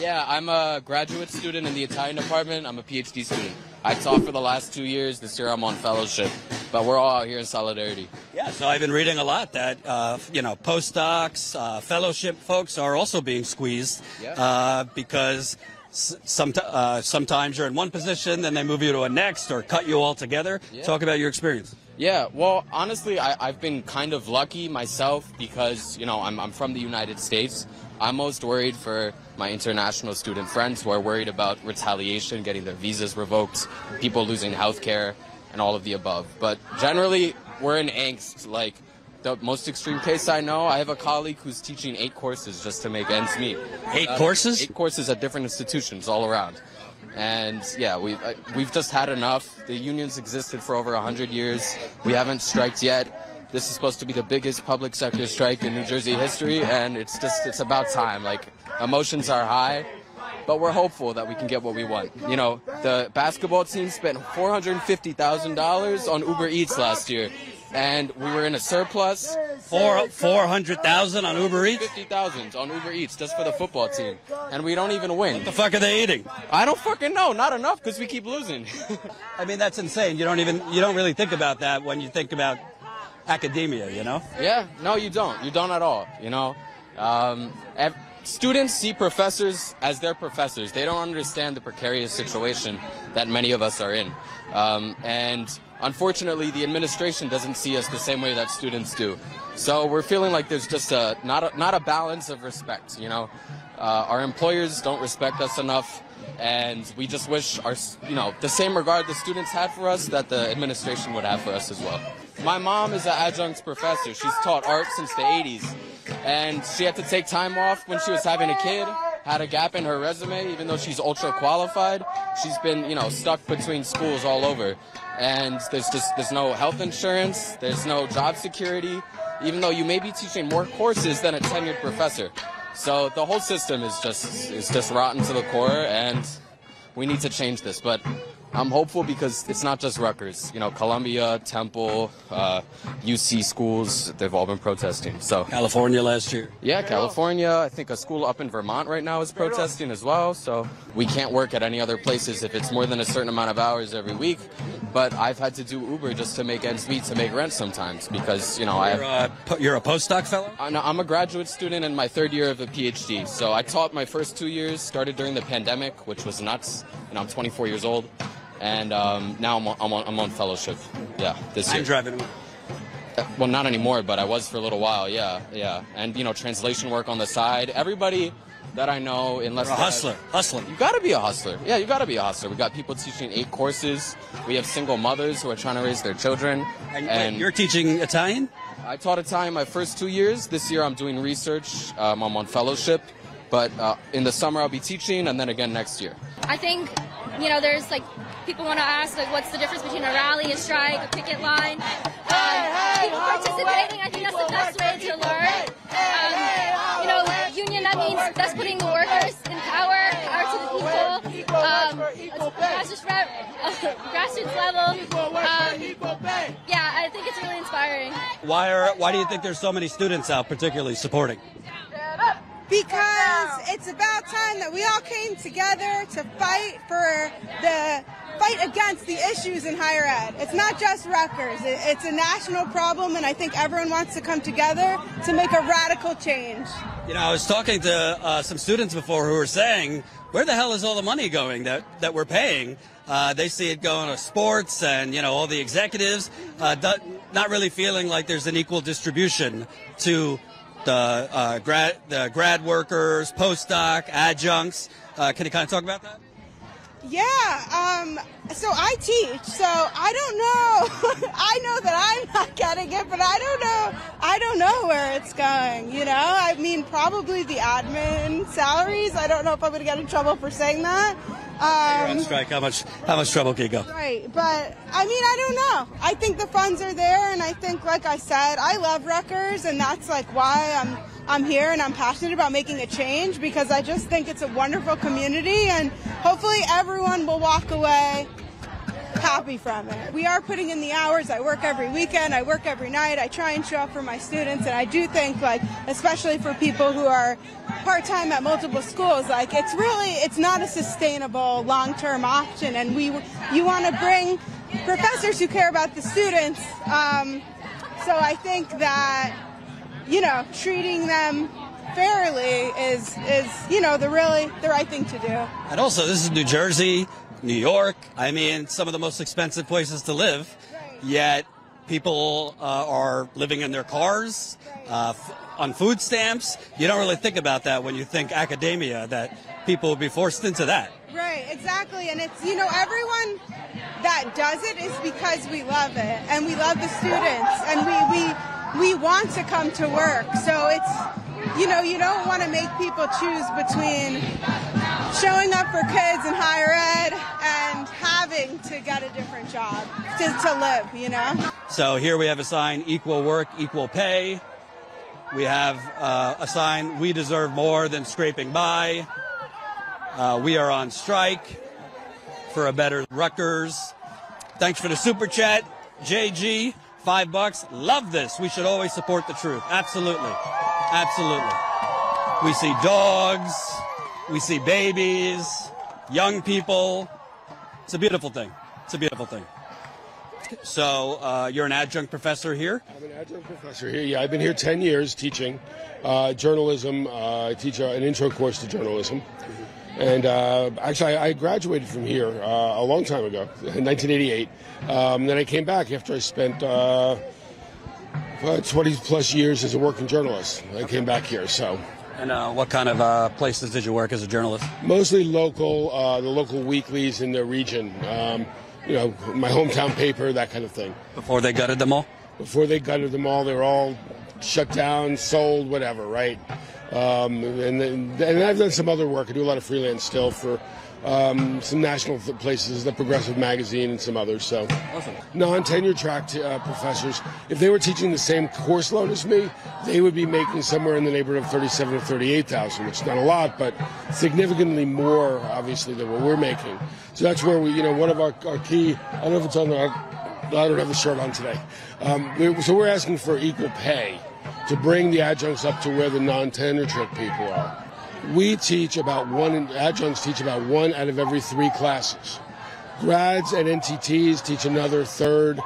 Yeah, I'm a graduate student in the Italian department. I'm a PhD student. I taught for the last 2 years. This year I'm on fellowship. But we're all out here in solidarity. Yeah, so I've been reading a lot that, postdocs, fellowship folks are also being squeezed because sometimes you're in one position, then they move you to a next or cut you altogether. Yeah. Talk about your experience. Yeah, well, honestly, I've been kind of lucky myself because, I'm from the United States. I'm most worried for my international student friends who are worried about retaliation, getting their visas revoked, people losing health care, and all of the above. But generally, we're in angst. Like, the most extreme case I know, I have a colleague who's teaching 8 courses just to make ends meet. 8 courses? 8 courses at different institutions all around. And yeah, we've just had enough. The unions existed for over 100 years. We haven't striked yet. This is supposed to be the biggest public sector strike in New Jersey history, and it's about time. Like, emotions are high, but we're hopeful that we can get what we want. The basketball team spent $450,000 on Uber Eats last year, and we were in a surplus. $400,000 on Uber Eats? $50,000 on Uber Eats just for the football team, and we don't even win. What the fuck are they eating? I don't fucking know. Not enough because we keep losing. I mean, that's insane. You don't really think about that when you think about academia, Yeah, no, you don't. You don't at all, Students see professors as their professors. They don't understand the precarious situation that many of us are in. And unfortunately, the administration doesn't see us the same way that students do. So we're feeling like there's just not a balance of respect, Our employers don't respect us enough, and we just wish the same regard the students had for us that the administration would have for us as well. My mom is an adjunct professor. She's taught art since the 80s, and she had to take time off when she was having a kid, had a gap in her resume, even though she's ultra qualified. She's been, stuck between schools all over, and there's no health insurance, there's no job security, even though you may be teaching more courses than a tenured professor. So the whole system is just rotten to the core, and we need to change this. But I'm hopeful because it's not just Rutgers. Columbia, Temple, UC schools, they've all been protesting. So California last year. Yeah, California. I think a school up in Vermont right now is protesting as well. So we can't work at any other places if it's more than a certain amount of hours every week. But I've had to do Uber just to make ends meet, to make rent sometimes because, you're a postdoc fellow? I'm a graduate student in my 3rd year of a PhD. So I taught my first 2 years, started during the pandemic, which was nuts. I'm 24 years old. And now I'm on fellowship. Yeah, this year. I'm driving. Well, not anymore, but I was for a little while. Yeah. And translation work on the side. Everybody that I know, unless you're a hustler. You got to be a hustler. Yeah, you got to be a hustler. We got people teaching 8 courses. We have single mothers who are trying to raise their children. And you're teaching Italian? I taught Italian my first 2 years. This year I'm doing research. I'm on fellowship. But in the summer I'll be teaching, and then again next year. I think, there's people want to ask what's the difference between a rally, a strike, a picket line. People participating, I think that's the best way to learn. Union, that means that's putting the workers in power to the people. Grassroots level. Yeah, I think it's really inspiring. Why do you think there's so many students out particularly supporting? Because it's about time that we all came together to fight against the issues in higher ed. It's not just Rutgers. It's a national problem, and I think everyone wants to come together to make a radical change. I was talking to some students before who were saying, where the hell is all the money going that we're paying? They see it going to sports and, all the executives, not really feeling like there's an equal distribution to the grad workers, postdoc, adjuncts. Can you kind of talk about that? Yeah, so I teach, so I don't know. I know that I'm not getting it, but I don't know where it's going, I mean, probably the admin salaries. I don't know if I'm going to get in trouble for saying that. You're on strike. How much trouble can you go? Right, but I mean, I don't know. I think the funds are there, and I think, like I said, I love Rutgers, and that's why I'm here, and I'm passionate about making a change because I just think it's a wonderful community, and hopefully everyone will walk away happy from it. We are putting in the hours. I work every weekend. I work every night. I try and show up for my students. And I do think, like, especially for people who are part-time at multiple schools, like, it's not a sustainable long-term option. And you want to bring professors who care about the students. So I think that, treating them fairly is the right thing to do. And also, this is New Jersey, New York. I mean, some of the most expensive places to live. Right. Yet people are living in their cars, on food stamps. You don't really think about that when you think academia, that people will be forced into that. Right, exactly. And it's, everyone that does it is because we love it and we love the students and we want to come to work. So it's, you don't want to make people choose between showing up for kids in higher ed and having to get a different job to live, So here we have a sign, equal work, equal pay. We have a sign, we deserve more than scraping by. We are on strike for a better Rutgers. Thanks for the super chat. JG, $5. Love this. We should always support the truth. Absolutely. Absolutely. We see dogs. We see babies, young people. It's a beautiful thing. It's a beautiful thing. So you're an adjunct professor here? I'm an adjunct professor here. Yeah, I've been here 10 years teaching journalism. I teach an intro course to journalism. And actually, I graduated from here a long time ago, in 1988. Then I came back after I spent 20-plus years as a working journalist. I came back here, so. And what kind of places did you work as a journalist? Mostly local, the local weeklies in the region. My hometown paper, that kind of thing. Before they gutted them all? Before they gutted them all, they were all shut down, sold, whatever, right? And I've done some other work. I do a lot of freelance still for some national places, the Progressive Magazine and some others. So, awesome. Non-tenure track professors, if they were teaching the same course load as me, they would be making somewhere in the neighborhood of $37,000 to $38,000, which is not a lot, but significantly more, obviously, than what we're making. So that's where we, one of our key. I don't know if it's on the. I don't have the shirt on today. So we're asking for equal pay to bring the adjuncts up to where the non-tenure track people are. We teach adjuncts teach about 1 out of every 3 classes. Grads and NTTs teach another third,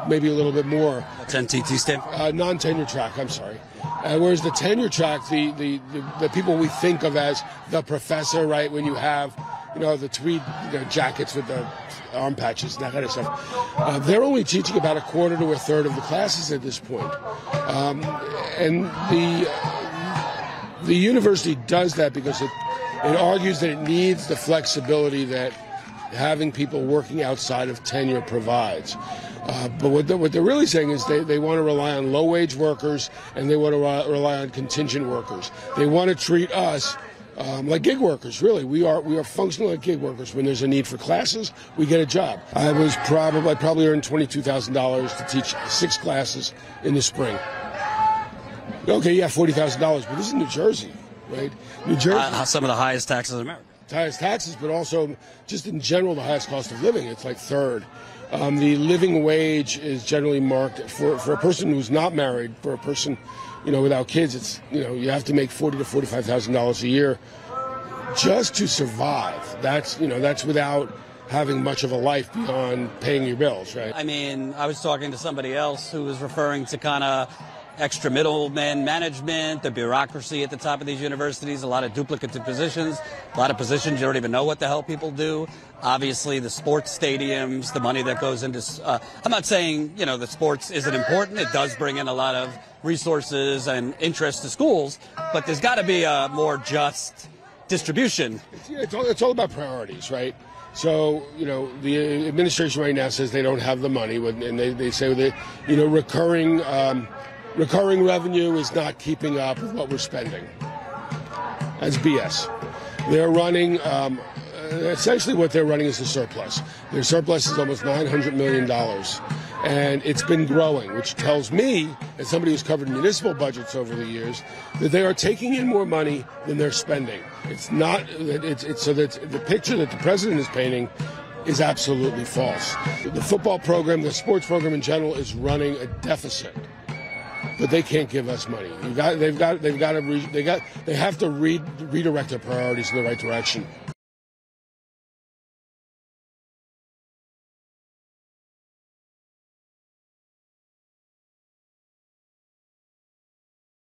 maybe a little bit more. What's NTT stand for? Non-tenure track, I'm sorry. Whereas the tenure track, the people we think of as the professor, right, when you have, the tweed jackets with the arm patches and that kind of stuff, they're only teaching about a quarter to a third of the classes at this point. And the university does that because it argues that it needs the flexibility that having people working outside of tenure provides. But what they're really saying is they want to rely on low-wage workers and they want to rely on contingent workers. They want to treat us like gig workers, really. We are functional like gig workers. When there's a need for classes, we get a job. I probably earned $22,000 to teach 6 classes in the spring. Okay, yeah, $40,000, but this is New Jersey, right? New Jersey. Some of the highest taxes in America. Highest taxes, but also just in general the highest cost of living. It's like third. The living wage is generally marked for a person who's not married, for a person, without kids. It's you have to make $40,000 to $45,000 a year just to survive. That's without having much of a life beyond paying your bills, right? I mean, I was talking to somebody else who was referring to kind of extra middleman management, the bureaucracy at the top of these universities, a lot of duplicative positions, a lot of positions you don't even know what the hell people do. Obviously, the sports stadiums, the money that goes into. I'm not saying that sports isn't important. It does bring in a lot of resources and interest to schools, but there's got to be a more just distribution. It's all about priorities, right? So, the administration right now says they don't have the money, and they say that, recurring revenue is not keeping up with what we're spending. That's BS. They're running, essentially what they're running is a surplus. Their surplus is almost $900 million. And it's been growing, which tells me, as somebody who's covered municipal budgets over the years, that they are taking in more money than they're spending. It's not, it's so that the picture that the president is painting is absolutely false. The football program, the sports program in general, is running a deficit, but they can't give us money. They have to redirect their priorities in the right direction.